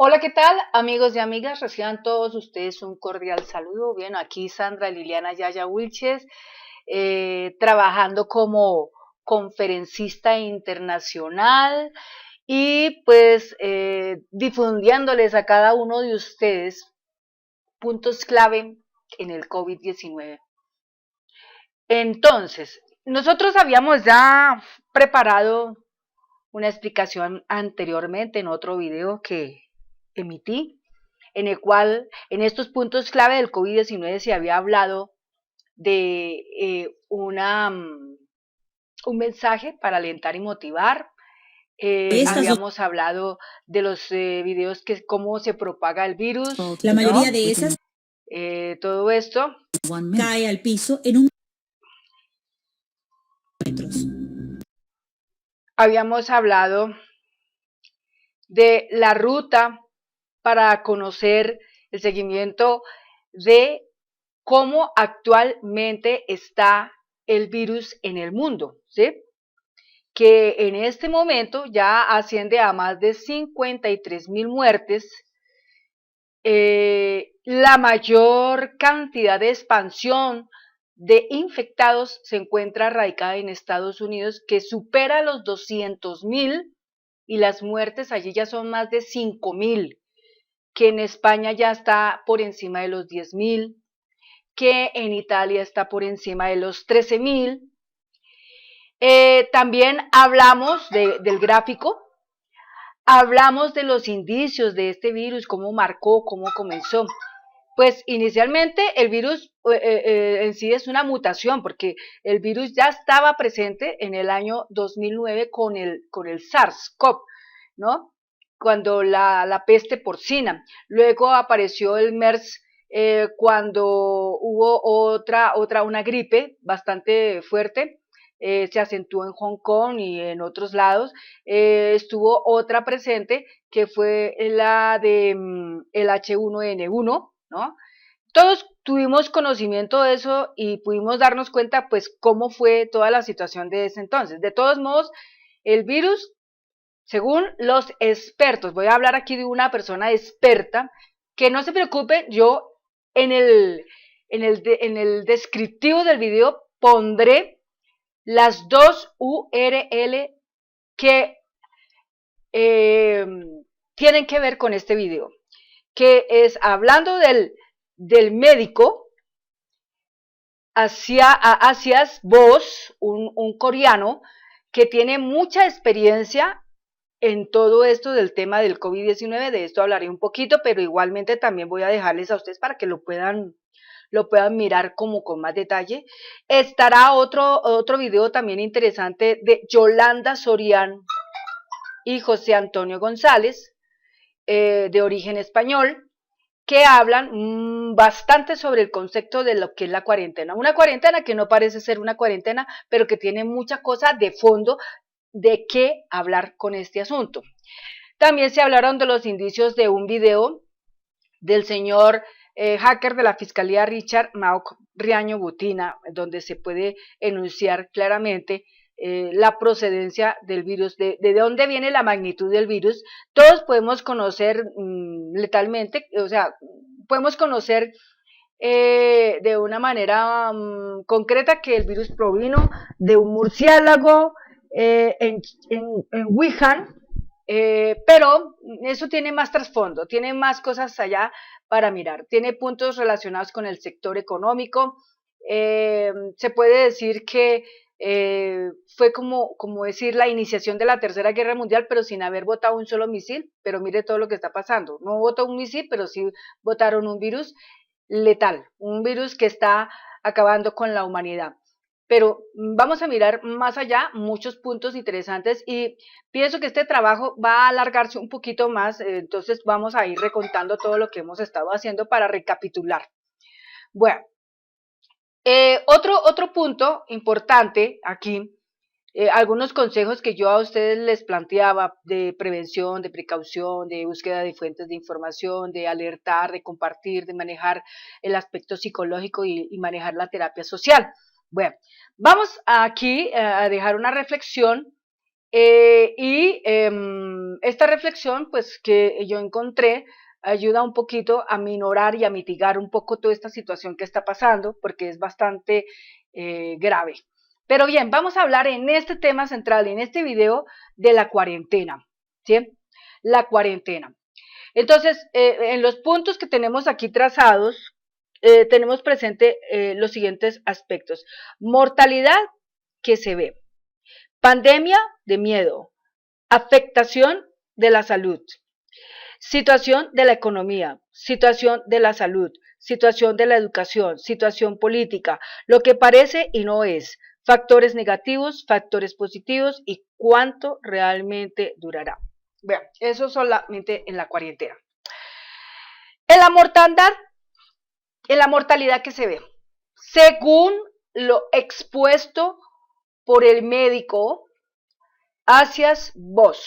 Hola, ¿qué tal, amigos y amigas? Reciban todos ustedes un cordial saludo. Bien, aquí Sandra Liliana Yaya Wilches, trabajando como conferencista internacional y pues difundiéndoles a cada uno de ustedes puntos clave en el COVID-19. Entonces, nosotros habíamos ya preparado una explicación anteriormente en otro video que emití, en el cual en estos puntos clave del COVID-19 se había hablado de un mensaje para alentar y motivar. Estas dos, Habíamos hablado de los videos que cómo se propaga el virus, la mayoría ¿no? de esas Todo esto. cae al piso en un metros. Habíamos hablado de la ruta para conocer el seguimiento de cómo actualmente está el virus en el mundo, ¿sí? Que en este momento ya asciende a más de 53.000 muertes. La mayor cantidad de expansión de infectados se encuentra radicada en Estados Unidos, que supera los 200.000, y las muertes allí ya son más de 5.000, que en España ya está por encima de los 10.000, que en Italia está por encima de los 13.000. También hablamos del gráfico, hablamos de los indicios de este virus, cómo marcó, cómo comenzó. Pues inicialmente el virus en sí es una mutación, porque el virus ya estaba presente en el año 2009 con el SARS-CoV, ¿no? Cuando la peste porcina. Luego apareció el MERS cuando hubo una gripe bastante fuerte. Se acentuó en Hong Kong y en otros lados. Estuvo otra presente que fue la de el H1N1, ¿no? Todos tuvimos conocimiento de eso y pudimos darnos cuenta, pues, cómo fue toda la situación de ese entonces. De todos modos, el virus, según los expertos, voy a hablar aquí de una persona experta, que no se preocupe, yo en el descriptivo del video pondré las dos URL que tienen que ver con este video, que es hablando del médico Asias Vos, un coreano que tiene mucha experiencia en todo esto del tema del COVID-19. De esto hablaré un poquito, pero igualmente también voy a dejarles a ustedes para que lo puedan mirar como con más detalle. Estará otro video también interesante de Yolanda Sorian y José Antonio González, de origen español, que hablan bastante sobre el concepto de lo que es la cuarentena. Una cuarentena que no parece ser una cuarentena, pero que tiene mucha cosa de fondo de qué hablar con este asunto. También se hablaron de los indicios de un video del señor hacker de la Fiscalía Richard Mauk Riaño Butina, donde se puede enunciar claramente la procedencia del virus, de dónde viene la magnitud del virus. Todos podemos conocer letalmente, o sea, podemos conocer de una manera concreta que el virus provino de un murciélago en Wuhan, pero eso tiene más trasfondo, tiene más cosas allá para mirar, tiene puntos relacionados con el sector económico. Se puede decir que fue como decir la iniciación de la Tercera Guerra Mundial, pero sin haber botado un solo misil. Pero mire todo lo que está pasando, no botó un misil, pero sí botaron un virus letal, un virus que está acabando con la humanidad. Pero vamos a mirar más allá, muchos puntos interesantes, y pienso que este trabajo va a alargarse un poquito más, entonces vamos a ir recontando todo lo que hemos estado haciendo para recapitular. Bueno, otro punto importante aquí, algunos consejos que yo a ustedes les planteaba de prevención, de precaución, de búsqueda de fuentes de información, de alertar, de compartir, de manejar el aspecto psicológico y manejar la terapia social. Bueno, vamos aquí a dejar una reflexión Esta reflexión, pues, que yo encontré, ayuda un poquito a minorar y a mitigar un poco toda esta situación que está pasando, porque es bastante grave. Pero bien, vamos a hablar en este tema central, en este video, de la cuarentena, ¿sí? La cuarentena. Entonces, en los puntos que tenemos aquí trazados, tenemos presente los siguientes aspectos. Mortalidad que se ve. Pandemia de miedo. Afectación de la salud. Situación de la economía. Situación de la salud. Situación de la educación. Situación política. Lo que parece y no es. Factores negativos, factores positivos y cuánto realmente durará. Vean, eso solamente en la cuarentena. En la mortalidad que se ve, según lo expuesto por el médico Asias Boss,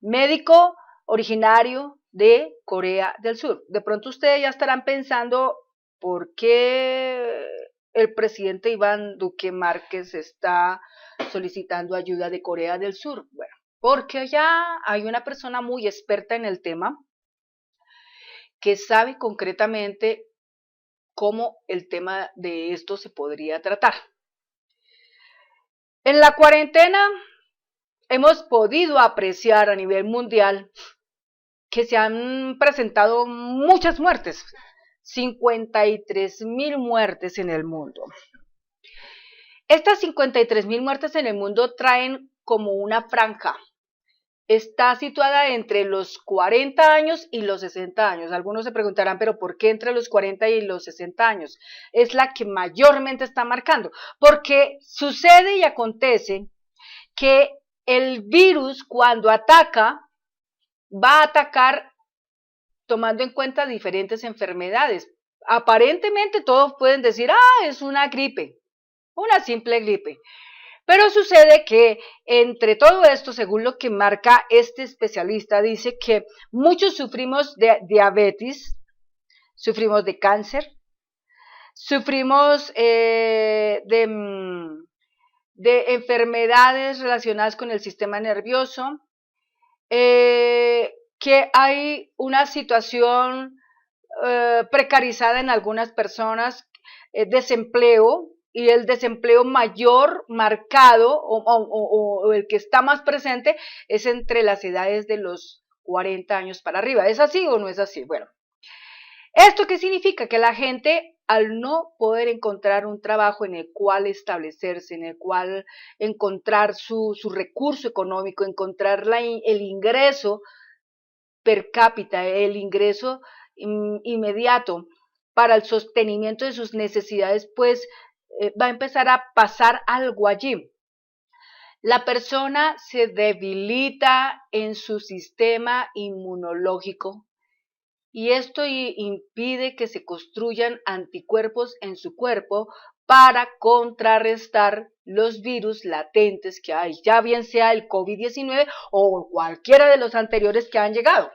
médico originario de Corea del Sur. De pronto ustedes ya estarán pensando por qué el presidente Iván Duque Márquez está solicitando ayuda de Corea del Sur. Bueno, porque ya hay una persona muy experta en el tema que sabe concretamente cómo el tema de esto se podría tratar. En la cuarentena hemos podido apreciar a nivel mundial que se han presentado muchas muertes, 53.000 muertes en el mundo. Estas 53.000 muertes en el mundo traen como una franja. Está situada entre los 40 años y los 60 años. Algunos se preguntarán, ¿pero por qué entre los 40 y los 60 años? Es la que mayormente está marcando, porque sucede y acontece que el virus cuando ataca, va a atacar tomando en cuenta diferentes enfermedades. Aparentemente todos pueden decir, es una gripe, una simple gripe. Pero sucede que entre todo esto, según lo que marca este especialista, dice que muchos sufrimos de diabetes, sufrimos de cáncer, sufrimos de enfermedades relacionadas con el sistema nervioso, que hay una situación precarizada en algunas personas, desempleo, y el desempleo mayor marcado o el que está más presente es entre las edades de los 40 años para arriba. ¿Es así o no es así? Bueno, ¿esto qué significa? Que la gente, al no poder encontrar un trabajo en el cual establecerse, en el cual encontrar su recurso económico, encontrar el ingreso per cápita, el ingreso inmediato para el sostenimiento de sus necesidades, pues va a empezar a pasar algo allí. La persona se debilita en su sistema inmunológico y esto impide que se construyan anticuerpos en su cuerpo para contrarrestar los virus latentes que hay, ya bien sea el COVID-19 o cualquiera de los anteriores que han llegado.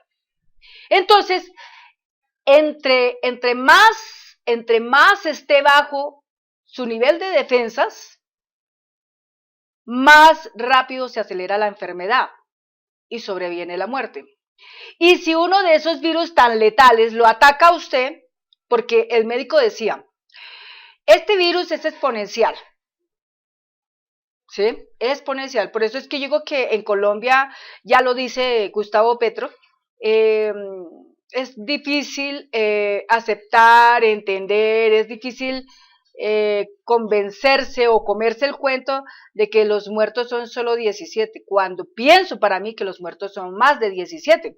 Entonces, entre más esté bajo su nivel de defensas, más rápido se acelera la enfermedad y sobreviene la muerte. Y si uno de esos virus tan letales lo ataca a usted, porque el médico decía, este virus es exponencial, ¿sí? Es exponencial. Por eso es que yo digo que en Colombia, ya lo dice Gustavo Petro, es difícil aceptar, entender, es difícil convencerse o comerse el cuento de que los muertos son solo 17, cuando pienso para mí que los muertos son más de 17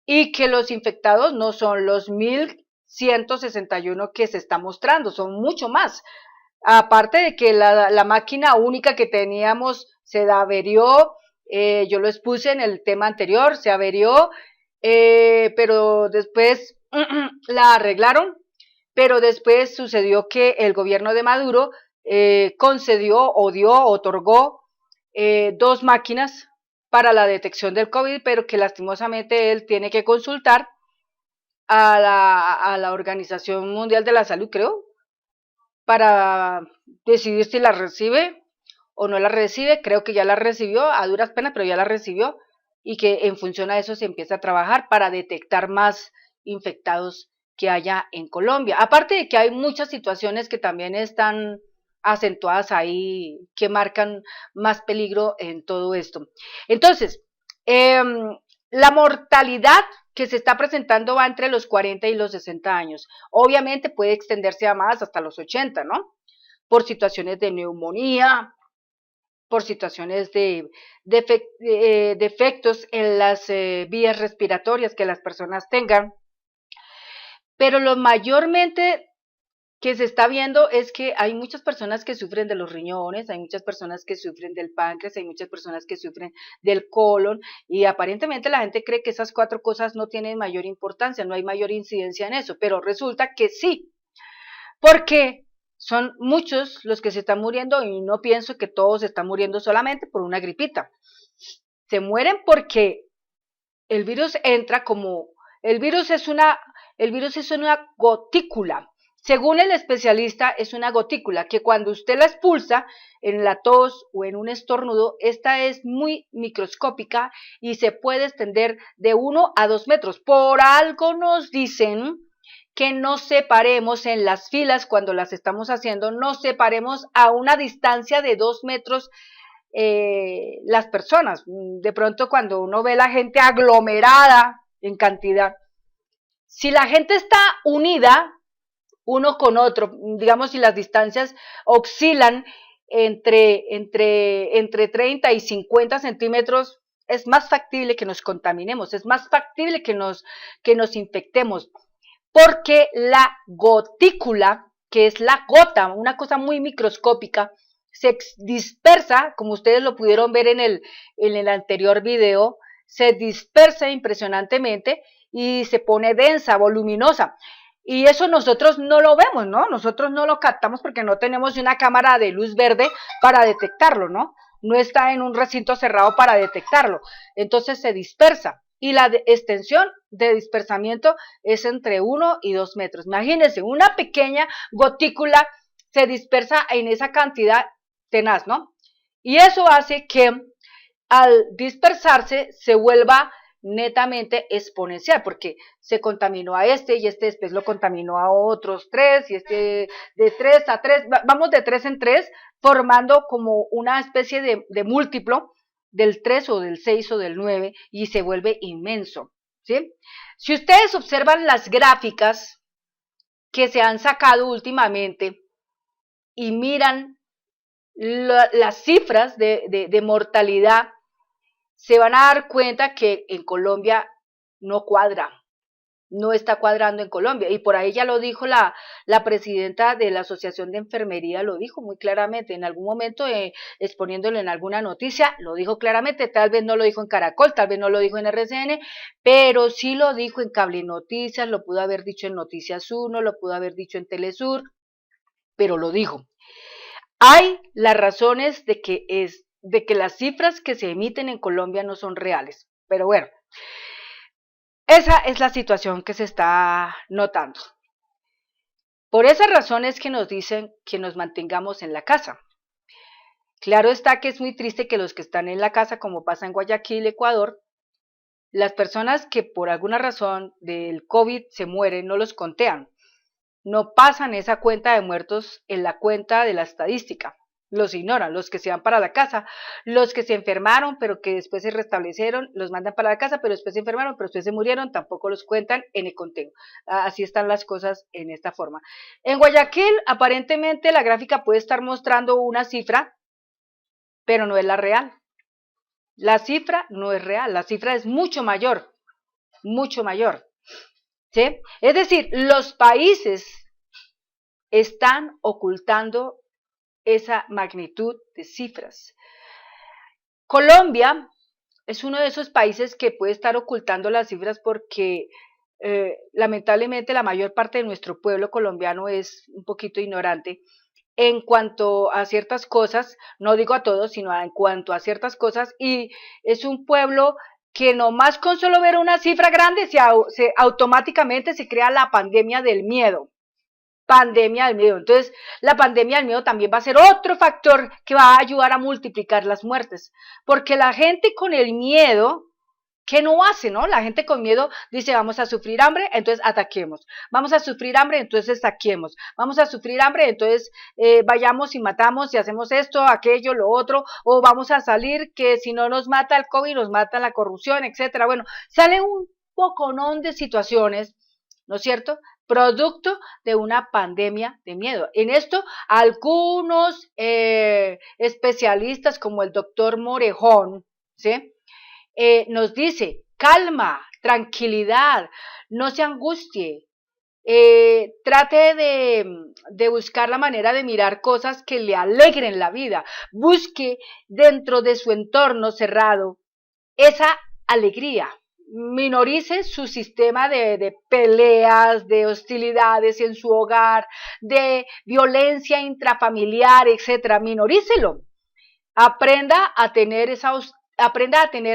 y que los infectados no son los 1.161 que se está mostrando, son mucho más. Aparte de que la máquina única que teníamos se averió, yo lo expuse en el tema anterior, se averió, pero después la arreglaron, pero después sucedió que el gobierno de Maduro concedió o otorgó 2 máquinas para la detección del COVID, pero que lastimosamente él tiene que consultar a la Organización Mundial de la Salud, creo, para decidir si la recibe o no la recibe, creo que ya la recibió, a duras penas, pero ya la recibió, y que en función a eso se empieza a trabajar para detectar más infectados que haya en Colombia. Aparte de que hay muchas situaciones que también están acentuadas ahí, que marcan más peligro en todo esto. Entonces, la mortalidad que se está presentando va entre los 40 y los 60 años. Obviamente puede extenderse a más, hasta los 80, ¿no? Por situaciones de neumonía, por situaciones de defectos en las vías respiratorias que las personas tengan. Pero lo mayormente que se está viendo es que hay muchas personas que sufren de los riñones, hay muchas personas que sufren del páncreas, hay muchas personas que sufren del colon, y aparentemente la gente cree que esas 4 cosas no tienen mayor importancia, no hay mayor incidencia en eso, pero resulta que sí, porque son muchos los que se están muriendo, y no pienso que todos se están muriendo solamente por una gripita. Se mueren porque el virus entra como, el virus es una gotícula. Según el especialista, es una gotícula que cuando usted la expulsa en la tos o en un estornudo, esta es muy microscópica y se puede extender de 1 a 2 metros. Por algo nos dicen que no separemos en las filas cuando las estamos haciendo, no separemos a una distancia de 2 metros las personas. De pronto cuando uno ve la gente aglomerada en cantidad, si la gente está unida uno con otro, digamos si las distancias oscilan entre 30 y 50 centímetros, es más factible que nos contaminemos, es más factible que nos infectemos, porque la gotícula, que es la gota, una cosa muy microscópica, se dispersa, como ustedes lo pudieron ver en el anterior video, se dispersa impresionantemente y se pone densa, voluminosa. Y eso nosotros no lo vemos, ¿no? Nosotros no lo captamos porque no tenemos una cámara de luz verde para detectarlo, ¿no? No está en un recinto cerrado para detectarlo. Entonces se dispersa. Y la extensión de dispersamiento es entre 1 y 2 metros. Imagínense, una pequeña gotícula se dispersa en esa cantidad tenaz, ¿no? Y eso hace que al dispersarse se vuelva netamente exponencial, porque se contaminó a este y este después lo contaminó a otros 3 y este de 3 a 3, vamos de 3 en 3, formando como una especie de múltiplo del 3 o del 6 o del 9 y se vuelve inmenso, ¿sí? Si ustedes observan las gráficas que se han sacado últimamente y miran las cifras de mortalidad, se van a dar cuenta que en Colombia no cuadra, no está cuadrando en Colombia. Y por ahí ya lo dijo la presidenta de la Asociación de Enfermería, lo dijo muy claramente, en algún momento exponiéndolo en alguna noticia, lo dijo claramente, tal vez no lo dijo en Caracol, tal vez no lo dijo en RCN, pero sí lo dijo en Cable Noticias, lo pudo haber dicho en Noticias 1, lo pudo haber dicho en Telesur, pero lo dijo. Hay las razones de que las cifras que se emiten en Colombia no son reales, pero bueno, esa es la situación que se está notando. Por esa razón es que nos dicen que nos mantengamos en la casa. Claro está que es muy triste que los que están en la casa, como pasa en Guayaquil, Ecuador, las personas que por alguna razón del COVID se mueren no los contean, no pasan esa cuenta de muertos en la cuenta de la estadística. Los ignoran, los que se van para la casa, los que se enfermaron pero que después se restablecieron, los mandan para la casa pero después se enfermaron, pero después se murieron, tampoco los cuentan en el conteo. Así están las cosas en esta forma. En Guayaquil aparentemente la gráfica puede estar mostrando una cifra, pero no es la real. La cifra no es real, la cifra es mucho mayor, mucho mayor. ¿Sí? Es decir, los países están ocultando esa magnitud de cifras. Colombia es uno de esos países que puede estar ocultando las cifras porque lamentablemente la mayor parte de nuestro pueblo colombiano es un poquito ignorante en cuanto a ciertas cosas, no digo a todos, sino en cuanto a ciertas cosas, y es un pueblo que nomás con solo ver una cifra grande automáticamente se crea la pandemia del miedo. pandemia del miedo. Entonces, la pandemia del miedo también va a ser otro factor que va a ayudar a multiplicar las muertes, porque la gente con el miedo, ¿qué no hace, no? La gente con miedo dice, vamos a sufrir hambre, entonces ataquemos. Vamos a sufrir hambre, entonces saquemos. Vamos a sufrir hambre, entonces vayamos y matamos y hacemos esto, aquello, lo otro, o vamos a salir que si no nos mata el COVID, nos mata la corrupción, etcétera. Bueno, sale un poconón de situaciones, ¿no es cierto?, producto de una pandemia de miedo. En esto, algunos especialistas como el doctor Morejón, ¿sí?, nos dice, calma, tranquilidad, no se angustie, trate de buscar la manera de mirar cosas que le alegren la vida, busque dentro de su entorno cerrado esa alegría, minorice su sistema de peleas, de hostilidades en su hogar, de violencia intrafamiliar, etcétera, minorícelo. Aprenda a tener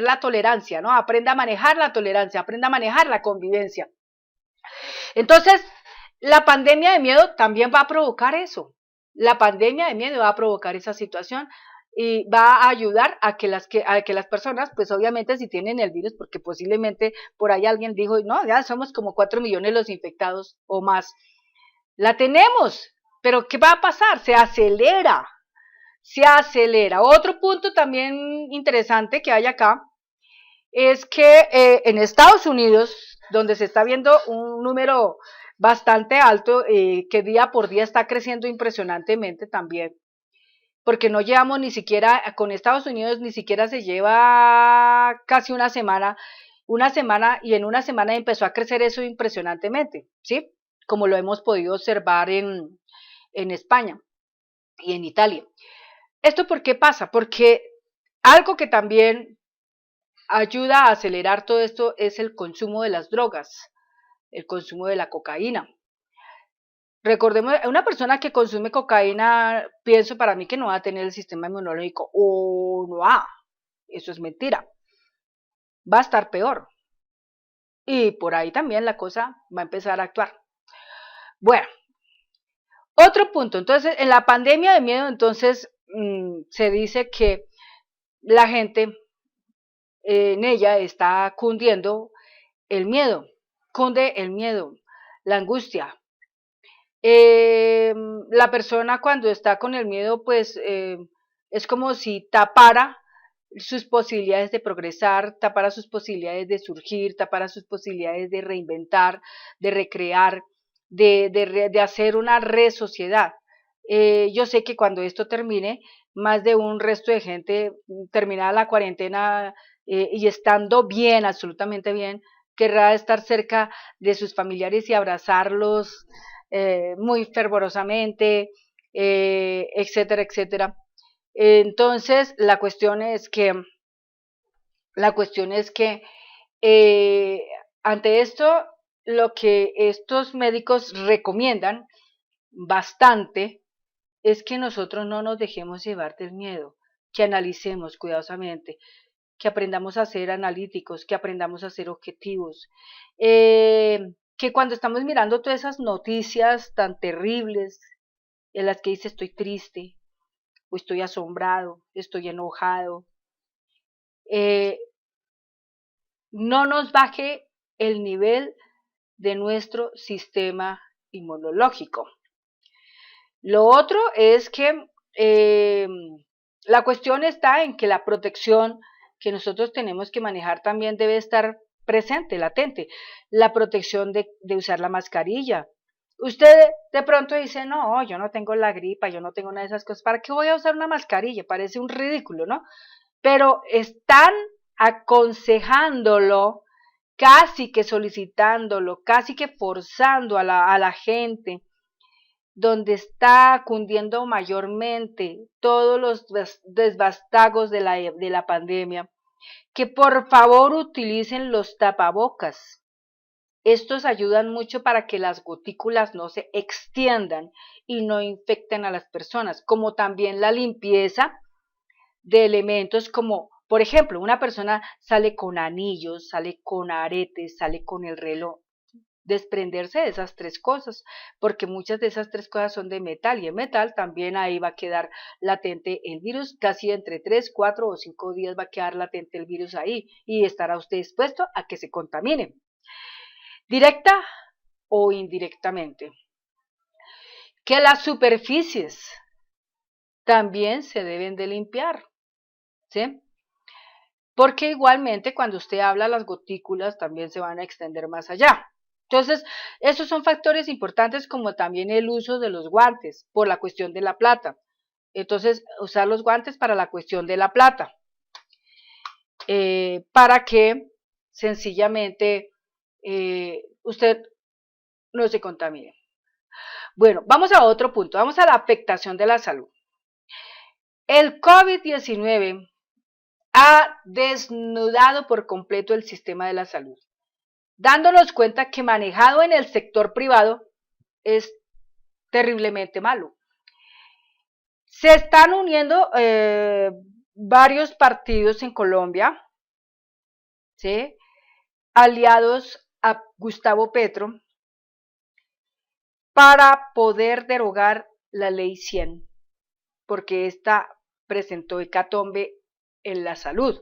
la tolerancia, ¿no? Aprenda a manejar la tolerancia, aprenda a manejar la convivencia. Entonces, la pandemia de miedo también va a provocar eso. La pandemia de miedo va a provocar esa situación y va a ayudar a que las personas, pues obviamente si tienen el virus, porque posiblemente por ahí alguien dijo, no, ya somos como 4 millones los infectados o más. La tenemos, pero ¿qué va a pasar? Se acelera. Otro punto también interesante que hay acá es que en Estados Unidos, donde se está viendo un número bastante alto, que día por día está creciendo impresionantemente también, porque no llevamos ni siquiera, con Estados Unidos ni siquiera se lleva casi una semana, y en una semana empezó a crecer eso impresionantemente, ¿sí? Como lo hemos podido observar en España y en Italia. ¿Esto por qué pasa? Porque algo que también ayuda a acelerar todo esto es el consumo de las drogas, el consumo de la cocaína. Recordemos, una persona que consume cocaína, pienso para mí que no va a tener el sistema inmunológico, o no va, eso es mentira, va a estar peor. Y por ahí también la cosa va a empezar a actuar. Bueno, otro punto, entonces, en la pandemia de miedo, entonces, se dice que la gente, en ella está cundiendo el miedo, cunde el miedo, la angustia. La persona cuando está con el miedo, pues es como si tapara sus posibilidades de progresar, tapara sus posibilidades de surgir, tapara sus posibilidades de reinventar, de recrear, de hacer una resociedad. Yo sé que cuando esto termine, más de un resto de gente, terminada la cuarentena y estando bien, absolutamente bien, querrá estar cerca de sus familiares y abrazarlos muy fervorosamente, etcétera, etcétera. Entonces, la cuestión es que ante esto, lo que estos médicos recomiendan bastante es que nosotros no nos dejemos llevar del miedo, que analicemos cuidadosamente, que aprendamos a ser analíticos, que aprendamos a ser objetivos, que cuando estamos mirando todas esas noticias tan terribles en las que dice estoy triste, o estoy asombrado, estoy enojado, no nos baje el nivel de nuestro sistema inmunológico. Lo otro es que la cuestión está en que la protección que nosotros tenemos que manejar también debe estar presente, latente. La protección de usar la mascarilla. Usted de pronto dice, no, yo no tengo la gripa, yo no tengo una de esas cosas, ¿para qué voy a usar una mascarilla? Parece un ridículo, ¿no? Pero están aconsejándolo, casi que solicitándolo, casi que forzando a la gente, donde está cundiendo mayormente todos los desvastagos de la pandemia, que por favor utilicen los tapabocas. Estos ayudan mucho para que las gotículas no se extiendan y no infecten a las personas, como también la limpieza de elementos como, por ejemplo, una persona sale con anillos, sale con aretes, sale con el reloj. desprenderse de esas tres cosas, porque muchas de esas tres cosas son de metal, y en metal también ahí va a quedar latente el virus, casi entre 3, 4 o 5 días va a quedar latente el virus ahí, y estará usted expuesto a que se contamine, directa o indirectamente. Que las superficies también se deben de limpiar, ¿sí? Porque igualmente cuando usted habla, las gotículas también se van a extender más allá. Entonces, esos son factores importantes, como también el uso de los guantes por la cuestión de la plata. Entonces, usar los guantes para la cuestión de la plata, para que sencillamente usted no se contamine. Bueno, vamos a otro punto, vamos a la afectación de la salud. El COVID-19 ha desnudado por completo el sistema de la salud, dándonos cuenta que manejado en el sector privado es terriblemente malo. Se están uniendo varios partidos en Colombia, ¿sí?, aliados a Gustavo Petro, para poder derogar la ley 100, porque esta presentó hecatombe en la salud.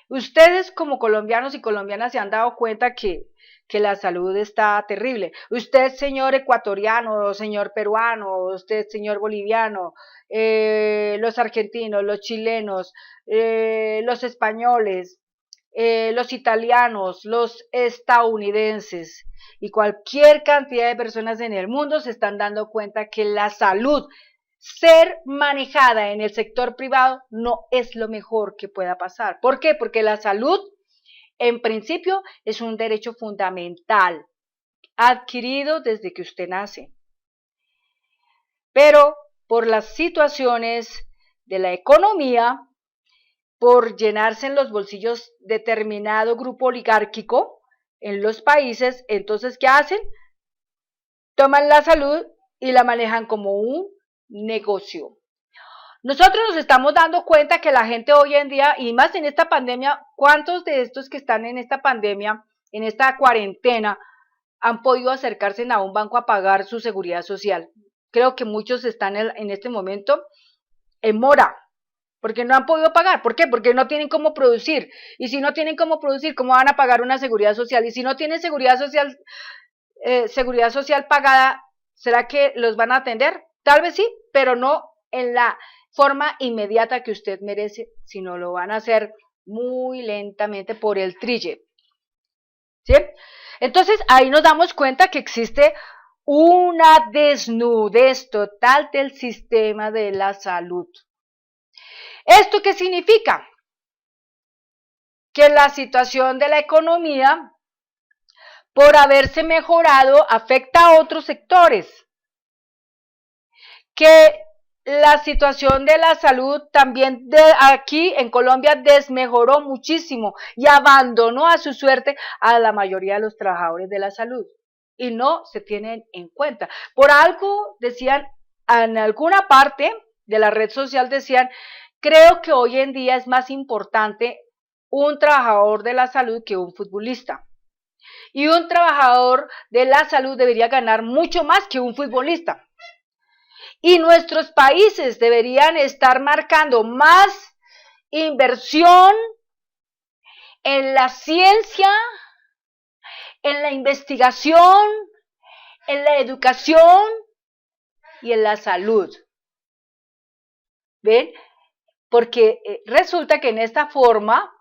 Ustedes como colombianos y colombianas se han dado cuenta que la salud está terrible. Usted, señor ecuatoriano, señor peruano, usted, señor boliviano, los argentinos, los chilenos, los españoles, los italianos, los estadounidenses y cualquier cantidad de personas en el mundo se están dando cuenta que la salud, ser manejada en el sector privado, no es lo mejor que pueda pasar. ¿Por qué? Porque la salud, en principio, es un derecho fundamental, adquirido desde que usted nace. Pero por las situaciones de la economía, por llenarse en los bolsillos determinado grupo oligárquico en los países, entonces, ¿qué hacen? Toman la salud y la manejan como un negocio. Nosotros nos estamos dando cuenta que la gente hoy en día, y más en esta pandemia, ¿cuántos de estos que están en esta pandemia, en esta cuarentena, han podido acercarse a un banco a pagar su seguridad social? Creo que muchos están en este momento en mora, porque no han podido pagar. ¿Por qué? Porque no tienen cómo producir. Y si no tienen cómo producir, ¿cómo van a pagar una seguridad social? Y si no tienen seguridad social pagada, ¿será que los van a atender? Tal vez sí, pero no en la forma inmediata que usted merece, sino lo van a hacer muy lentamente por el trille. ¿Sí? Entonces ahí nos damos cuenta que existe una desnudez total del sistema de la salud. ¿Esto qué significa? Que la situación de la economía, por haberse mejorado, afecta a otros sectores. Que la situación de la salud también aquí en Colombia desmejoró muchísimo y abandonó a su suerte a la mayoría de los trabajadores de la salud. Y no se tienen en cuenta. Por algo decían, en alguna parte de la red social decían, creo que hoy en día es más importante un trabajador de la salud que un futbolista. Y un trabajador de la salud debería ganar mucho más que un futbolista. Y nuestros países deberían estar marcando más inversión en la ciencia, en la investigación, en la educación y en la salud. ¿Ven? Porque resulta que en esta forma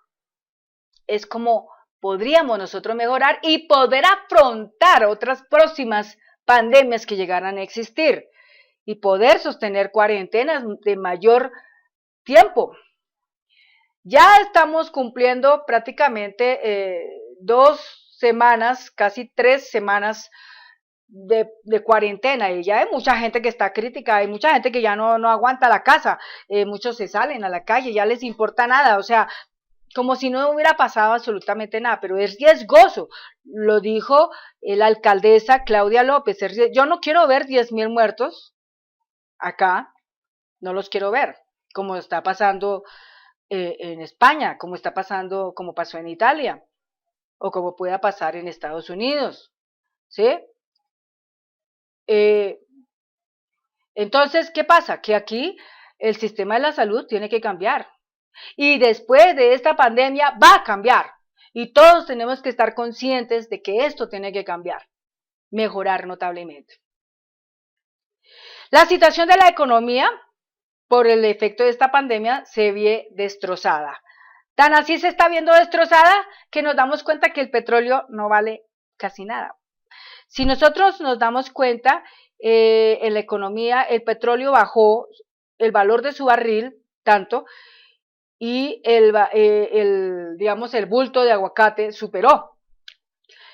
es como podríamos nosotros mejorar y poder afrontar otras próximas pandemias que llegaran a existir y poder sostener cuarentenas de mayor tiempo. Ya estamos cumpliendo prácticamente 2 semanas, casi 3 semanas de cuarentena, y ya hay mucha gente que está crítica, hay mucha gente que ya no aguanta la casa, muchos se salen a la calle, ya les importa nada, o sea, como si no hubiera pasado absolutamente nada, pero es riesgoso, lo dijo la alcaldesa Claudia López, yo no quiero ver 10,000 muertos acá, no los quiero ver, como está pasando en España, como está pasando, como pasó en Italia, o como pueda pasar en Estados Unidos. ¿sí? Entonces, ¿qué pasa? Que aquí el sistema de la salud tiene que cambiar. Y después de esta pandemia va a cambiar. Y todos tenemos que estar conscientes de que esto tiene que cambiar, mejorar notablemente. La situación de la economía, por el efecto de esta pandemia, se ve destrozada. Tan así se está viendo destrozada que nos damos cuenta que el petróleo no vale casi nada. Si nosotros nos damos cuenta, en la economía el petróleo bajó el valor de su barril tanto y digamos, el bulto de aguacate superó,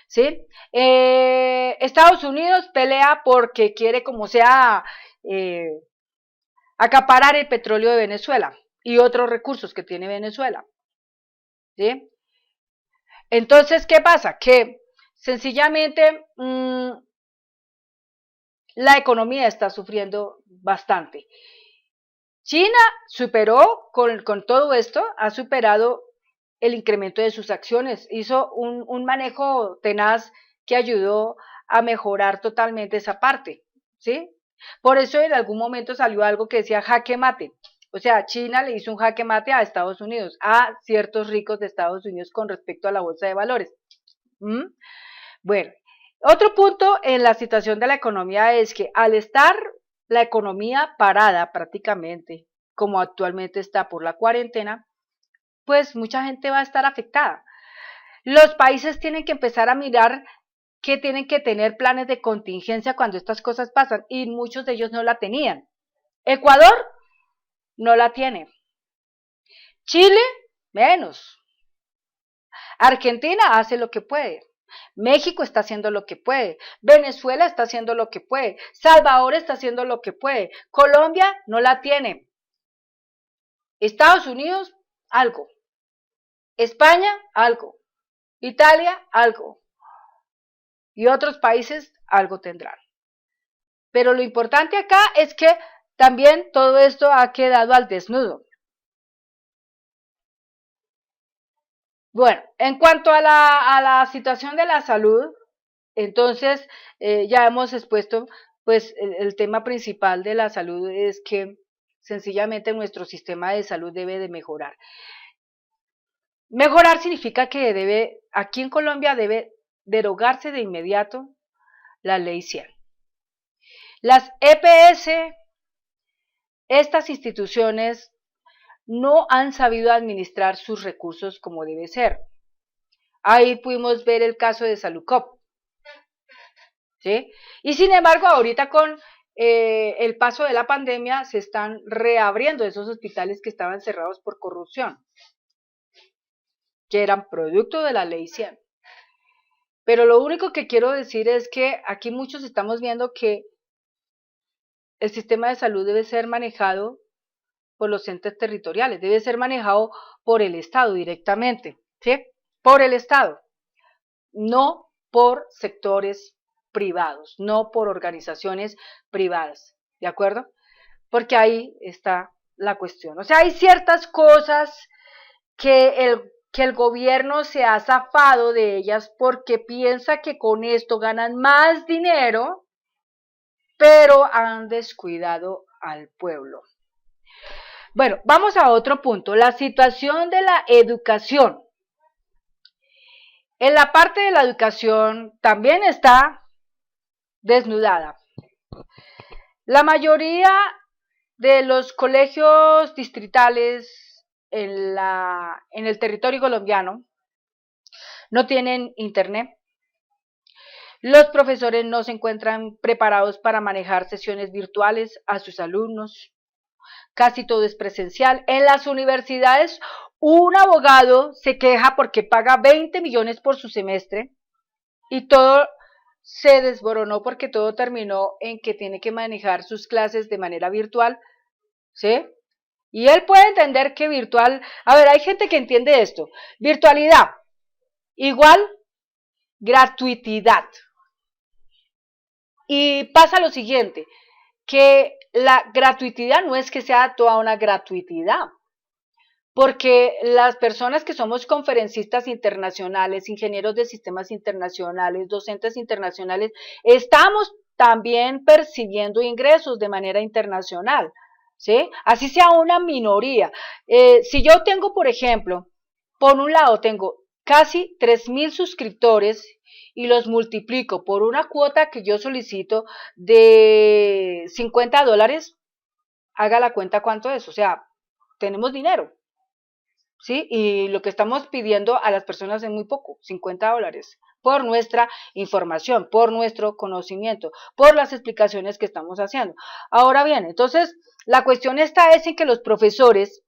¿sí? Estados Unidos pelea porque quiere como sea acaparar el petróleo de Venezuela y otros recursos que tiene Venezuela, ¿sí? Entonces, ¿qué pasa? Que sencillamente la economía está sufriendo bastante. China superó, con todo esto, ha superado el incremento de sus acciones, hizo un manejo tenaz que ayudó a mejorar totalmente esa parte, ¿sí? Por eso en algún momento salió algo que decía jaque mate, o sea, China le hizo un jaque mate a Estados Unidos, a ciertos ricos de Estados Unidos con respecto a la bolsa de valores. Bueno, otro punto en la situación de la economía es que al estar la economía parada prácticamente, como actualmente está por la cuarentena, pues mucha gente va a estar afectada. Los países tienen que empezar a mirar que tienen que tener planes de contingencia cuando estas cosas pasan y muchos de ellos no la tenían. Ecuador no la tiene. Chile, menos. Argentina hace lo que puede. México está haciendo lo que puede. Venezuela está haciendo lo que puede. Salvador está haciendo lo que puede. Colombia no la tiene. Estados Unidos, algo. España, algo. Italia, algo. Y otros países, algo tendrán. Pero lo importante acá es que también todo esto ha quedado al desnudo. Bueno, en cuanto a la situación de la salud, entonces ya hemos expuesto, pues el tema principal de la salud es que sencillamente nuestro sistema de salud debe de mejorar. Mejorar significa que aquí en Colombia debe derogarse de inmediato la ley 100. Las EPS, estas instituciones no han sabido administrar sus recursos como debe ser. Ahí pudimos ver el caso de Salucop, ¿sí? Y sin embargo, ahorita con el paso de la pandemia se están reabriendo esos hospitales que estaban cerrados por corrupción, que eran producto de la ley 100. Pero lo único que quiero decir es que aquí muchos estamos viendo que el sistema de salud debe ser manejado por los entes territoriales, debe ser manejado por el Estado directamente, ¿sí? Por el Estado, no por sectores privados, no por organizaciones privadas, ¿de acuerdo? Porque ahí está la cuestión. O sea, hay ciertas cosas que el gobierno se ha zafado de ellas porque piensa que con esto ganan más dinero, pero han descuidado al pueblo. Bueno, vamos a otro punto, la situación de la educación. En la parte de la educación también está desnudada. La mayoría de los colegios distritales en el territorio colombiano no tienen internet. Los profesores no se encuentran preparados para manejar sesiones virtuales a sus alumnos. Casi todo es presencial. En las universidades, un abogado se queja porque paga 20 millones por su semestre y todo se desboronó porque todo terminó en que tiene que manejar sus clases de manera virtual, ¿sí? Y él puede entender que virtual, a ver, hay gente que entiende esto, virtualidad igual gratuidad. Y pasa lo siguiente, que la gratuidad no es que sea toda una gratuidad, porque las personas que somos conferencistas internacionales, ingenieros de sistemas internacionales, docentes internacionales, estamos también percibiendo ingresos de manera internacional, ¿sí? Así sea una minoría. Si yo tengo, por ejemplo, por un lado tengo casi 3.000 suscriptores y los multiplico por una cuota que yo solicito de $50, haga la cuenta cuánto es, o sea, tenemos dinero. ¿Sí? Y lo que estamos pidiendo a las personas es muy poco, $50, por nuestra información, por nuestro conocimiento, por las explicaciones que estamos haciendo. Ahora bien, entonces, la cuestión está es en que los profesores,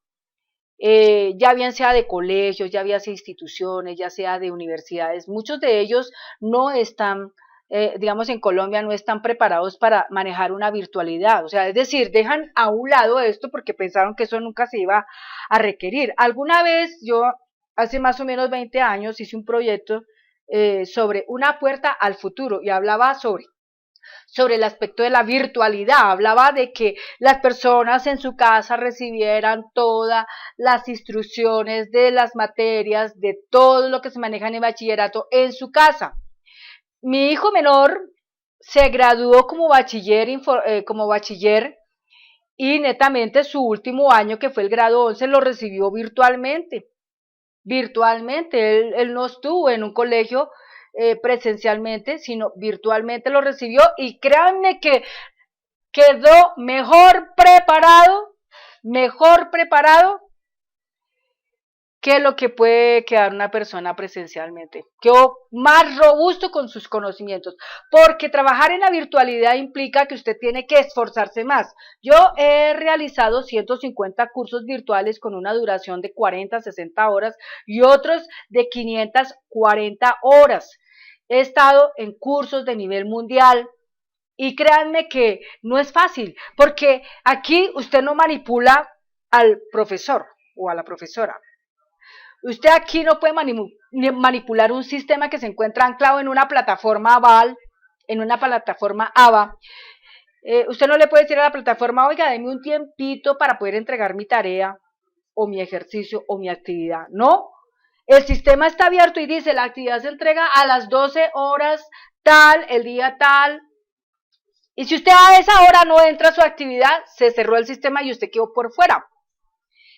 ya bien sea de colegios, ya bien sea de instituciones, ya sea de universidades, muchos de ellos no están, digamos en Colombia, no están preparados para manejar una virtualidad, o sea, es decir, dejan a un lado esto porque pensaron que eso nunca se iba a requerir. Alguna vez yo, hace más o menos 20 años, hice un proyecto sobre una puerta al futuro y hablaba sobre el aspecto de la virtualidad, hablaba de que las personas en su casa recibieran todas las instrucciones de las materias, de todo lo que se maneja en el bachillerato en su casa. Mi hijo menor se graduó como bachiller y netamente su último año, que fue el grado 11, lo recibió virtualmente. Él no estuvo en un colegio presencialmente, sino virtualmente lo recibió y créanme que quedó mejor preparado que lo que puede quedar una persona presencialmente. Quedó más robusto con sus conocimientos, porque trabajar en la virtualidad implica que usted tiene que esforzarse más. Yo he realizado 150 cursos virtuales con una duración de 40, 60 horas y otros de 540 horas. He estado en cursos de nivel mundial, y créanme que no es fácil, porque aquí usted no manipula al profesor o a la profesora. Usted aquí no puede manipular un sistema que se encuentra anclado en una plataforma AVAL, en una plataforma AVA. Usted no le puede decir a la plataforma, oiga, deme un tiempito para poder entregar mi tarea, o mi ejercicio, o mi actividad. No, el sistema está abierto y dice, la actividad se entrega a las 12 horas tal, el día tal. Y si usted a esa hora no entra a su actividad, se cerró el sistema y usted quedó por fuera.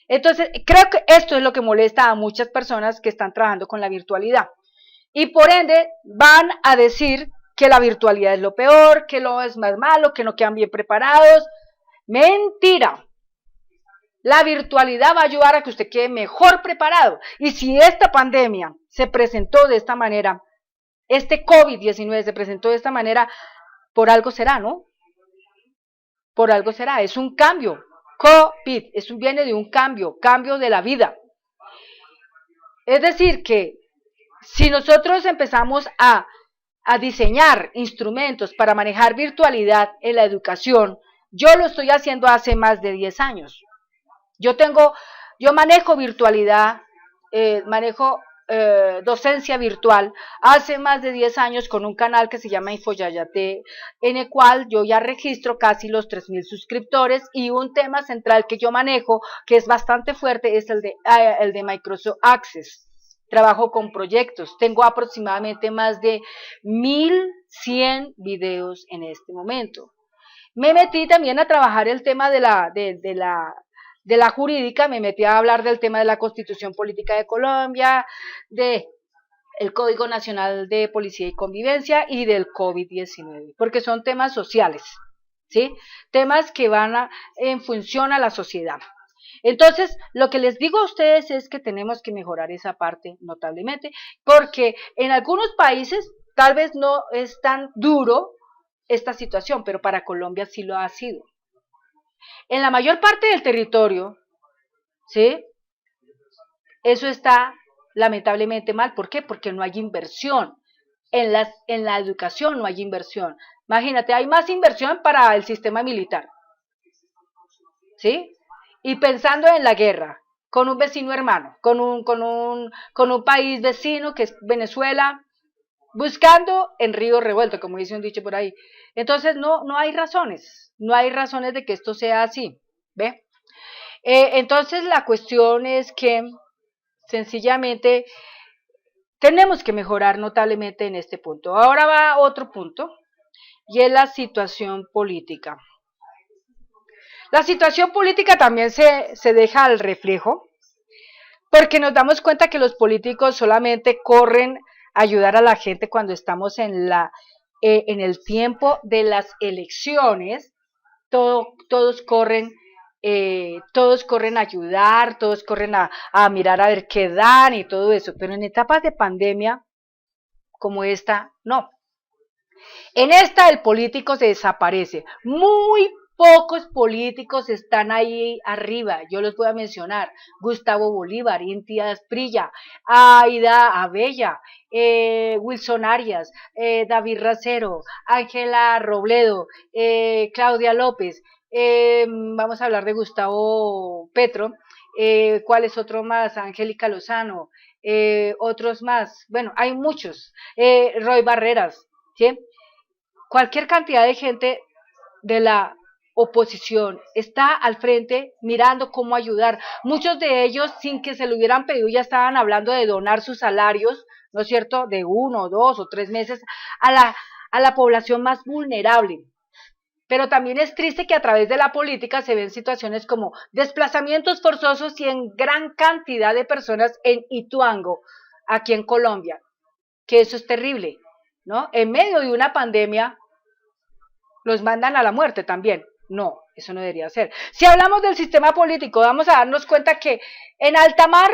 Entonces, creo que esto es lo que molesta a muchas personas que están trabajando con la virtualidad. Y por ende, van a decir que la virtualidad es lo peor, que lo es más malo, que no quedan bien preparados. Mentira. La virtualidad va a ayudar a que usted quede mejor preparado. Y si esta pandemia se presentó de esta manera, este COVID-19 se presentó de esta manera, por algo será, ¿no? Por algo será, es un cambio. COVID, viene de un cambio de la vida. Es decir, que si nosotros empezamos a diseñar instrumentos para manejar virtualidad en la educación, yo lo estoy haciendo hace más de 10 años. Yo manejo virtualidad, manejo docencia virtual hace más de 10 años con un canal que se llama Infoyayate, en el cual yo ya registro casi los 3.000 suscriptores, y un tema central que yo manejo, que es bastante fuerte, es el de Microsoft Access. Trabajo con proyectos, tengo aproximadamente más de 1.100 videos en este momento. Me metí también a trabajar el tema de la jurídica, me metí a hablar del tema de la Constitución Política de Colombia, de el Código Nacional de Policía y Convivencia y del COVID-19, porque son temas sociales, ¿sí? Temas que van en función a la sociedad. Entonces, lo que les digo a ustedes es que tenemos que mejorar esa parte notablemente, porque en algunos países tal vez no es tan duro esta situación, pero para Colombia sí lo ha sido. En la mayor parte del territorio, ¿sí? Eso está lamentablemente mal. ¿Por qué? Porque no hay inversión. En la educación no hay inversión. Imagínate, hay más inversión para el sistema militar, ¿sí? Y pensando en la guerra, con un vecino hermano, con un país vecino que es Venezuela, buscando en río revuelto, como dice un dicho por ahí. Entonces no hay razones de que esto sea así, ¿ve? Entonces la cuestión es que sencillamente tenemos que mejorar notablemente en este punto. Ahora va otro punto y es la situación política. La situación política también se deja al reflejo porque nos damos cuenta que los políticos solamente corren a ayudar a la gente cuando estamos en el tiempo de las elecciones. Todos corren a ayudar, todos corren a mirar a ver qué dan y todo eso, pero en etapas de pandemia como esta, no. En esta el político se desaparece. Muy pocos políticos están ahí arriba. Yo los voy a mencionar: Gustavo Bolívar, Inti Asprilla, Aida Abella, Wilson Arias, David Racero, Ángela Robledo, Claudia López. Vamos a hablar de Gustavo Petro. ¿Cuál es otro más? Angélica Lozano. Otros más. Bueno, hay muchos. Roy Barreras, ¿sí? Cualquier cantidad de gente de la oposición está al frente mirando cómo ayudar. Muchos de ellos, sin que se lo hubieran pedido, ya estaban hablando de donar sus salarios, ¿no es cierto?, de 1, 2 o 3 meses a la población más vulnerable. Pero también es triste que a través de la política se ven situaciones como desplazamientos forzosos y en gran cantidad de personas en Ituango, aquí en Colombia, que eso es terrible, ¿no? En medio de una pandemia los mandan a la muerte también. No, eso no debería ser. Si hablamos del sistema político, vamos a darnos cuenta que en alta mar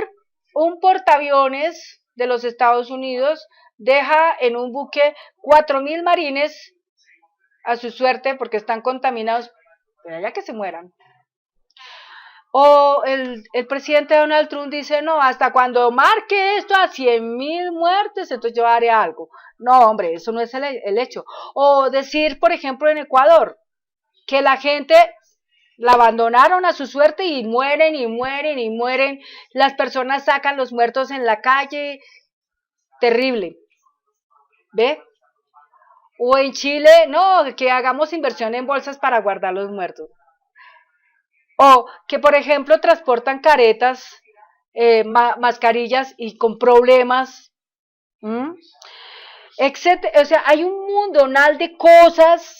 un portaaviones de los Estados Unidos deja en un buque 4.000 marines a su suerte porque están contaminados, pero allá que se mueran. O el presidente Donald Trump dice: no, hasta cuando marque esto a 100.000 muertes, entonces yo haré algo. No, hombre, eso no es el hecho. O decir, por ejemplo, en Ecuador, que la gente la abandonaron a su suerte y mueren y mueren y mueren. Las personas sacan los muertos en la calle. Terrible. ¿Ve? O en Chile, no, que hagamos inversión en bolsas para guardar los muertos. O que, por ejemplo, transportan caretas, mascarillas y con problemas, etcétera. O sea, hay un mundonal de cosas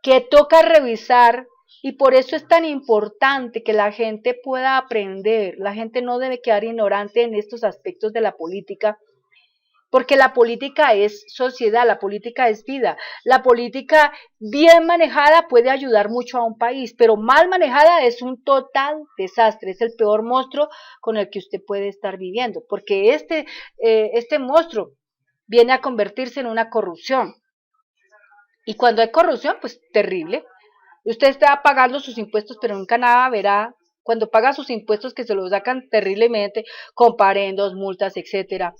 que toca revisar y por eso es tan importante que la gente pueda aprender. La gente no debe quedar ignorante en estos aspectos de la política, porque la política es sociedad, la política es vida. La política bien manejada puede ayudar mucho a un país, pero mal manejada es un total desastre, es el peor monstruo con el que usted puede estar viviendo, porque este monstruo viene a convertirse en una corrupción. Y cuando hay corrupción, pues terrible. Usted está pagando sus impuestos, pero nunca nada verá cuando paga sus impuestos que se los sacan terriblemente, comparendos, multas, etcétera.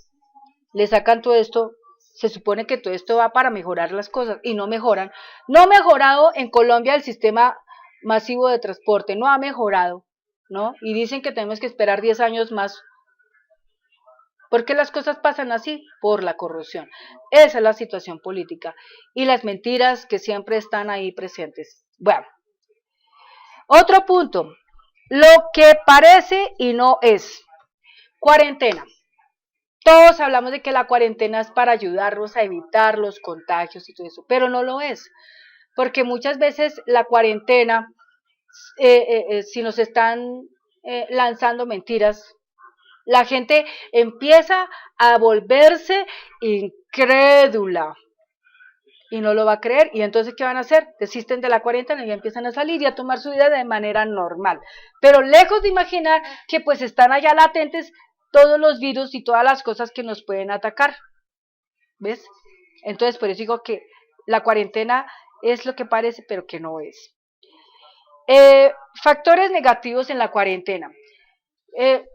Le sacan todo esto, se supone que todo esto va para mejorar las cosas y no mejoran. No ha mejorado en Colombia el sistema masivo de transporte, no ha mejorado, ¿no? Y dicen que tenemos que esperar 10 años más. ¿Por qué las cosas pasan así? Por la corrupción. Esa es la situación política y las mentiras que siempre están ahí presentes. Bueno, otro punto, lo que parece y no es. Cuarentena. Todos hablamos de que la cuarentena es para ayudarnos a evitar los contagios y todo eso, pero no lo es, porque muchas veces la cuarentena, si nos están lanzando mentiras, la gente empieza a volverse incrédula y no lo va a creer, y entonces ¿qué van a hacer? Desisten de la cuarentena y empiezan a salir y a tomar su vida de manera normal, pero lejos de imaginar que pues están allá latentes todos los virus y todas las cosas que nos pueden atacar, ¿ves? Entonces por eso digo que la cuarentena es lo que parece, pero que no es. Factores negativos en la cuarentena.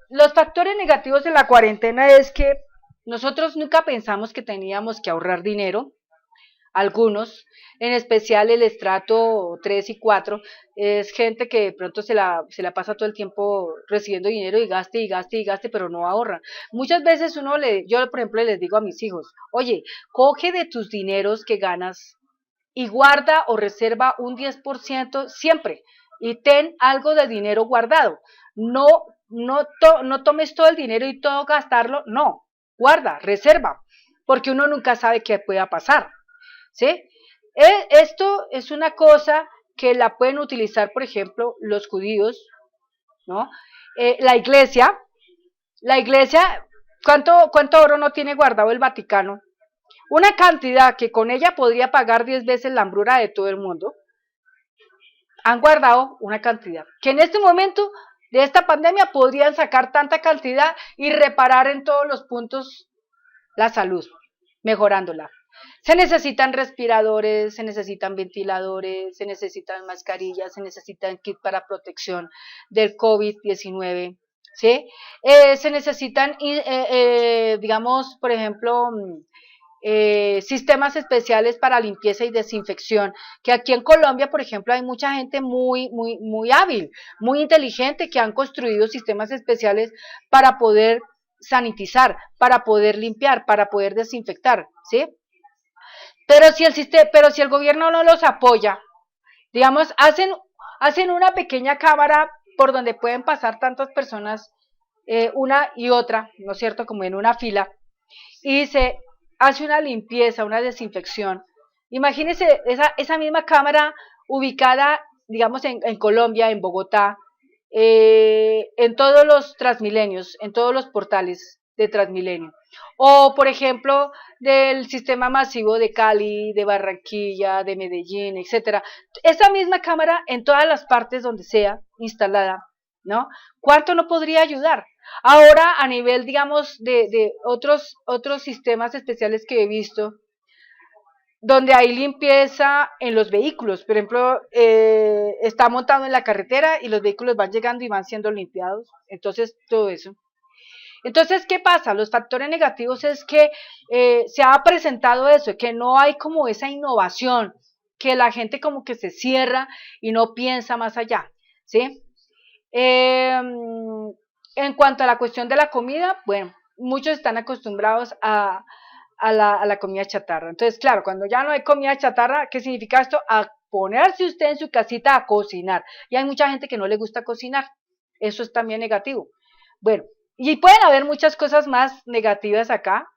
Los factores negativos en la cuarentena es que nosotros nunca pensamos que teníamos que ahorrar dinero. Algunos, en especial el estrato 3 y 4, es gente que de pronto se la pasa todo el tiempo recibiendo dinero y gaste y gaste y gaste, pero no ahorran. Muchas veces yo por ejemplo les digo a mis hijos: oye, coge de tus dineros que ganas y guarda o reserva un 10% siempre. y ten algo de dinero guardado. No, no tomes todo el dinero y todo gastarlo, no, guarda, reserva, porque uno nunca sabe qué pueda pasar, ¿sí? Esto es una cosa que la pueden utilizar, por ejemplo, los judíos, ¿no? La iglesia, ¿cuánto oro no tiene guardado el Vaticano? Una cantidad que con ella podría pagar 10 veces la hambruna de todo el mundo. Han guardado una cantidad que en este momento de esta pandemia podrían sacar tanta cantidad y reparar en todos los puntos la salud, mejorándola. Se necesitan respiradores, se necesitan ventiladores, se necesitan mascarillas, se necesitan kit para protección del COVID-19, ¿sí? Se necesitan, digamos, por ejemplo, sistemas especiales para limpieza y desinfección, que aquí en Colombia, por ejemplo, hay mucha gente muy hábil, muy inteligente, que han construido sistemas especiales para poder sanitizar, para poder limpiar, para poder desinfectar, ¿sí? Pero si el gobierno no los apoya, digamos, hacen una pequeña cámara por donde pueden pasar tantas personas, una y otra, ¿no es cierto?, como en una fila, y se hace una limpieza, una desinfección. Imagínense esa misma cámara ubicada, digamos, en Colombia, en Bogotá, en todos los Transmilenios, en todos los portales de Transmilenio. O, por ejemplo, del sistema masivo de Cali, de Barranquilla, de Medellín, etcétera. Esa misma cámara en todas las partes donde sea instalada, ¿no? ¿Cuánto no podría ayudar? Ahora, a nivel, digamos, de otros sistemas especiales que he visto, donde hay limpieza en los vehículos, por ejemplo, está montado en la carretera y los vehículos van llegando y van siendo limpiados, entonces todo eso. Entonces, ¿qué pasa? Los factores negativos es que se ha presentado eso, que no hay como esa innovación, que la gente como que se cierra y no piensa más allá, ¿sí? En cuanto a la cuestión de la comida, bueno, muchos están acostumbrados a la comida chatarra. Entonces, claro, cuando ya no hay comida chatarra, ¿qué significa esto? A ponerse usted en su casita a cocinar. Y hay mucha gente que no le gusta cocinar. Eso es también negativo. Bueno, y pueden haber muchas cosas más negativas acá,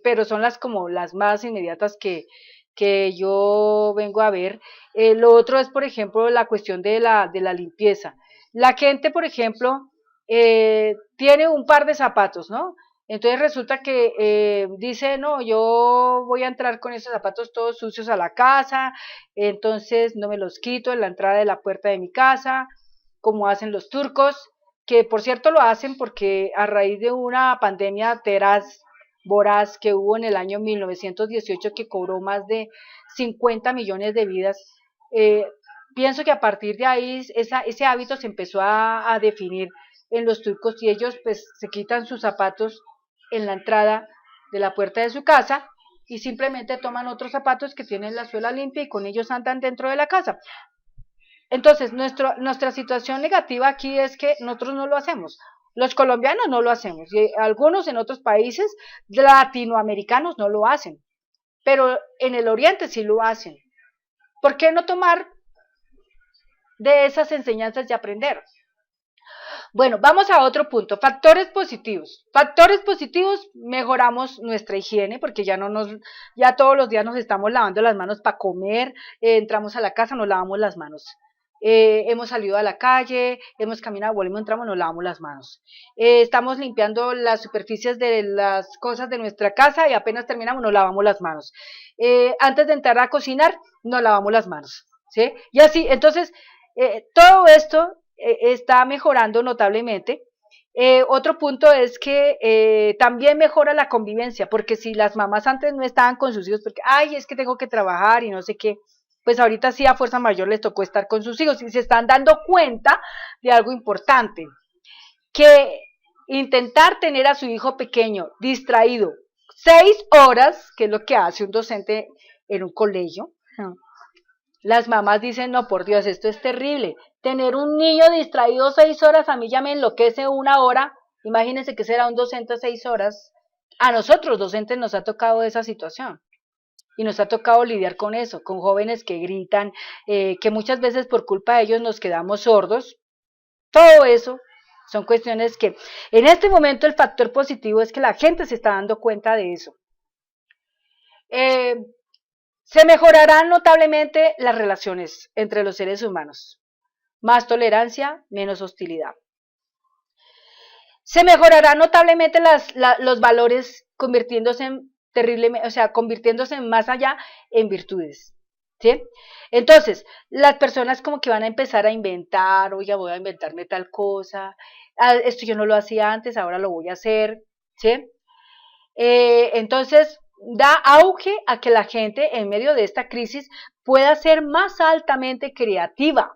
pero son como las más inmediatas que yo vengo a ver. Lo otro es, por ejemplo, la cuestión de la limpieza. La gente, por ejemplo, tiene un par de zapatos, ¿no? Entonces resulta que dice, no, yo voy a entrar con esos zapatos todos sucios a la casa, entonces no me los quito en la entrada de la puerta de mi casa, como hacen los turcos, que por cierto lo hacen porque a raíz de una pandemia voraz que hubo en el año 1918 que cobró más de 50 millones de vidas, pienso que a partir de ahí ese hábito se empezó a definir en los turcos y ellos pues se quitan sus zapatos en la entrada de la puerta de su casa y simplemente toman otros zapatos que tienen la suela limpia y con ellos andan dentro de la casa. Entonces, nuestra situación negativa aquí es que nosotros no lo hacemos. Los colombianos no lo hacemos y algunos en otros países latinoamericanos no lo hacen, pero en el oriente sí lo hacen. ¿Por qué no tomar de esas enseñanzas y aprender? Bueno, vamos a otro punto, factores positivos. Factores positivos, mejoramos nuestra higiene porque ya todos los días nos estamos lavando las manos para comer, entramos a la casa, nos lavamos las manos. Hemos salido a la calle, hemos caminado, volvemos, entramos, nos lavamos las manos. Estamos limpiando las superficies de las cosas de nuestra casa y apenas terminamos, nos lavamos las manos. Antes de entrar a cocinar, nos lavamos las manos, ¿sí? Y así, entonces, todo esto está mejorando notablemente. Otro punto es que también mejora la convivencia, porque si las mamás antes no estaban con sus hijos, porque, ay, es que tengo que trabajar y no sé qué, pues ahorita sí a fuerza mayor les tocó estar con sus hijos y se están dando cuenta de algo importante, que intentar tener a su hijo pequeño distraído 6 horas, que es lo que hace un docente en un colegio, las mamás dicen, no, por Dios, esto es terrible, tener un niño distraído 6 horas, a mí ya me enloquece 1 hora, imagínense que será un docente 6 horas, a nosotros docentes nos ha tocado esa situación. Y nos ha tocado lidiar con eso, con jóvenes que gritan, que muchas veces por culpa de ellos nos quedamos sordos. Todo eso son cuestiones que en este momento el factor positivo es que la gente se está dando cuenta de eso. Se mejorarán notablemente las relaciones entre los seres humanos. Más tolerancia, menos hostilidad. Se mejorarán notablemente los valores convirtiéndose más allá en virtudes, ¿sí? Entonces, las personas como que van a empezar a inventar, oye, voy a inventarme tal cosa, esto yo no lo hacía antes, ahora lo voy a hacer, ¿sí? Entonces, da auge a que la gente en medio de esta crisis pueda ser más altamente creativa,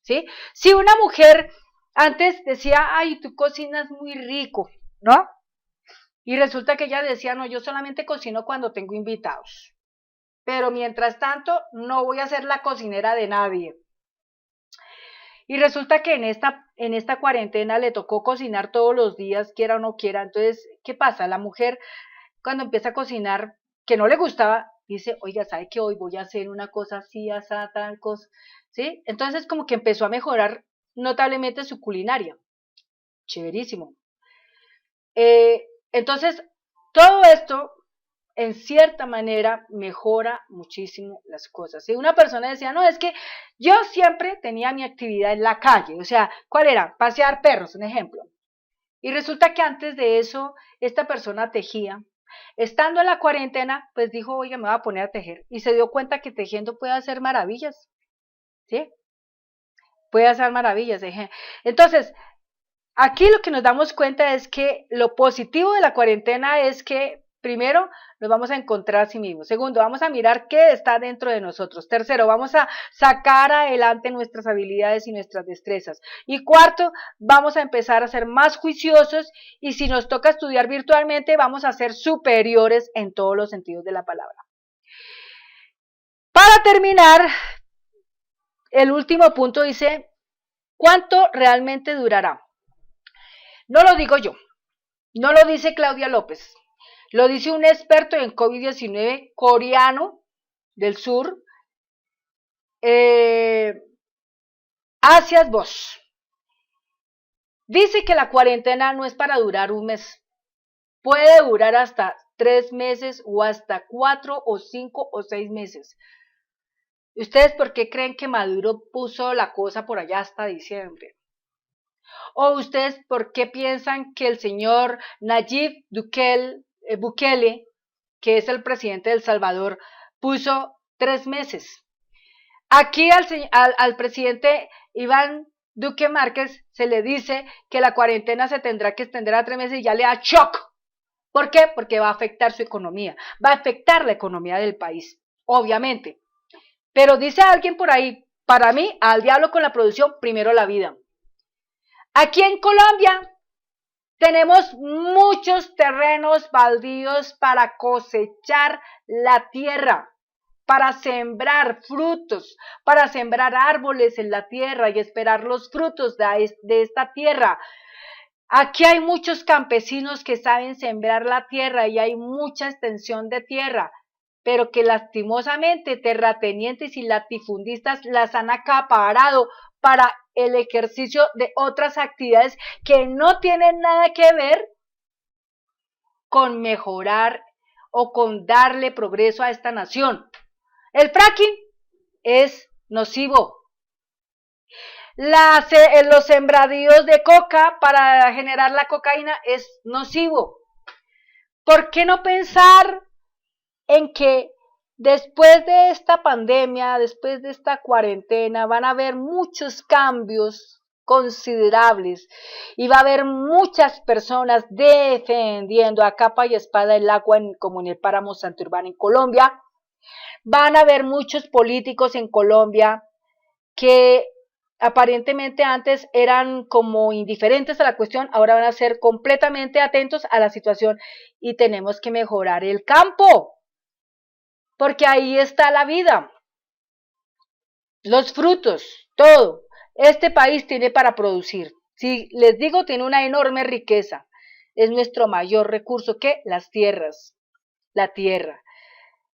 ¿sí? Si una mujer antes decía, ay, tú cocinas muy rico, ¿no? Y resulta que ella decía, no, yo solamente cocino cuando tengo invitados. Pero mientras tanto, no voy a ser la cocinera de nadie. Y resulta que en esta cuarentena le tocó cocinar todos los días, quiera o no quiera. Entonces, ¿qué pasa? La mujer, cuando empieza a cocinar, que no le gustaba, dice, oiga, ¿sabe que hoy voy a hacer una cosa así, asá, tal cosa? ¿Sí? Entonces, como que empezó a mejorar notablemente su culinaria. Chéverísimo. Entonces, todo esto, en cierta manera, mejora muchísimo las cosas. Si una persona decía, no, es que yo siempre tenía mi actividad en la calle, o sea, ¿cuál era? Pasear perros, un ejemplo. Y resulta que antes de eso, esta persona tejía. Estando en la cuarentena, pues dijo, oiga, me voy a poner a tejer. Y se dio cuenta que tejiendo puede hacer maravillas, ¿sí? Puede hacer maravillas. Entonces, aquí lo que nos damos cuenta es que lo positivo de la cuarentena es que, primero, nos vamos a encontrar a sí mismos. Segundo, vamos a mirar qué está dentro de nosotros. Tercero, vamos a sacar adelante nuestras habilidades y nuestras destrezas. Y cuarto, vamos a empezar a ser más juiciosos y si nos toca estudiar virtualmente, vamos a ser superiores en todos los sentidos de la palabra. Para terminar, el último punto dice, ¿cuánto realmente durará? No lo digo yo, no lo dice Claudia López, lo dice un experto en COVID-19 coreano del sur, Asias Bosch. Dice que la cuarentena no es para durar un mes, puede durar hasta 3 meses o hasta 4 o 5 o 6 meses. ¿Ustedes por qué creen que Maduro puso la cosa por allá hasta diciembre? ¿O ustedes por qué piensan que el señor Nayib Bukele, que es el presidente de El Salvador, puso 3 meses? Aquí al presidente Iván Duque Márquez se le dice que la cuarentena se tendrá que extender a 3 meses y ya le da shock. ¿Por qué? Porque va a afectar su economía, va a afectar la economía del país, obviamente. Pero dice alguien por ahí, para mí, al diablo con la producción, primero la vida. Aquí en Colombia tenemos muchos terrenos baldíos para cosechar la tierra, para sembrar frutos, para sembrar árboles en la tierra y esperar los frutos de esta tierra. Aquí hay muchos campesinos que saben sembrar la tierra y hay mucha extensión de tierra, pero que lastimosamente terratenientes y latifundistas las han acaparado para el ejercicio de otras actividades que no tienen nada que ver con mejorar o con darle progreso a esta nación. El fracking es nocivo. Los sembradíos de coca para generar la cocaína es nocivo. ¿Por qué no pensar en que después de esta pandemia, después de esta cuarentena, van a haber muchos cambios considerables y va a haber muchas personas defendiendo a capa y espada el agua como en el páramo Santurbán en Colombia? Van a haber muchos políticos en Colombia que aparentemente antes eran como indiferentes a la cuestión, ahora van a ser completamente atentos a la situación y tenemos que mejorar el campo, porque ahí está la vida, los frutos, todo. Este país tiene para producir, si les digo, tiene una enorme riqueza, es nuestro mayor recurso, ¿qué? Las tierras. la tierra.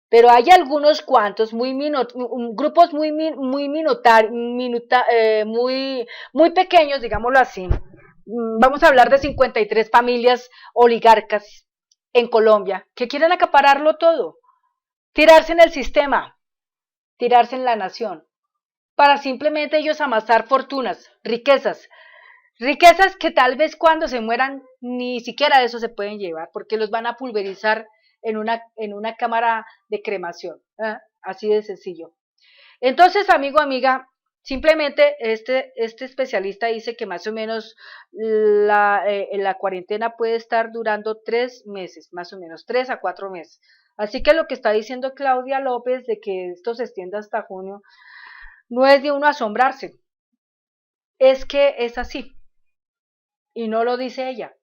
Pero hay algunos cuantos, grupos muy pequeños, digámoslo así. Vamos a hablar de 53 familias oligarcas en Colombia que quieren acapararlo todo, tirarse en el sistema, tirarse en la nación, para simplemente ellos amasar fortunas, riquezas que tal vez cuando se mueran ni siquiera eso se pueden llevar, porque los van a pulverizar en una cámara de cremación, ¿eh? Así de sencillo. Entonces, amigo, amiga, simplemente este especialista dice que más o menos la cuarentena puede estar durando 3 meses, más o menos 3 a 4 meses. Así que lo que está diciendo Claudia López de que esto se extienda hasta junio, no es de uno asombrarse, es que es así. Y no lo dice ella,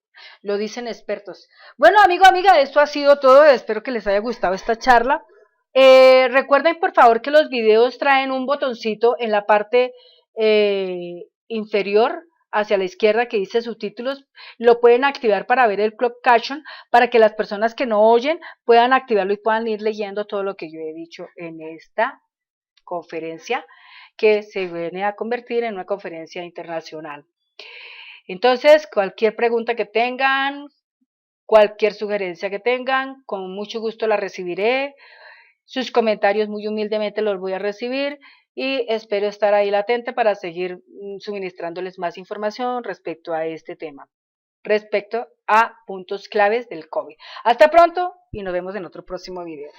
lo dicen expertos. Bueno, amigo, amiga, esto ha sido todo. Espero que les haya gustado esta charla. Recuerden, por favor, que los videos traen un botoncito en la parte inferior hacia la izquierda que dice subtítulos. Lo pueden activar para ver el closed caption, para que las personas que no oyen puedan activarlo y puedan ir leyendo todo lo que yo he dicho en esta conferencia, que se viene a convertir en una conferencia internacional. Entonces, cualquier pregunta que tengan, cualquier sugerencia que tengan, con mucho gusto la recibiré. Sus comentarios muy humildemente los voy a recibir y espero estar ahí latente para seguir suministrándoles más información respecto a este tema, respecto a puntos claves del COVID. Hasta pronto y nos vemos en otro próximo video.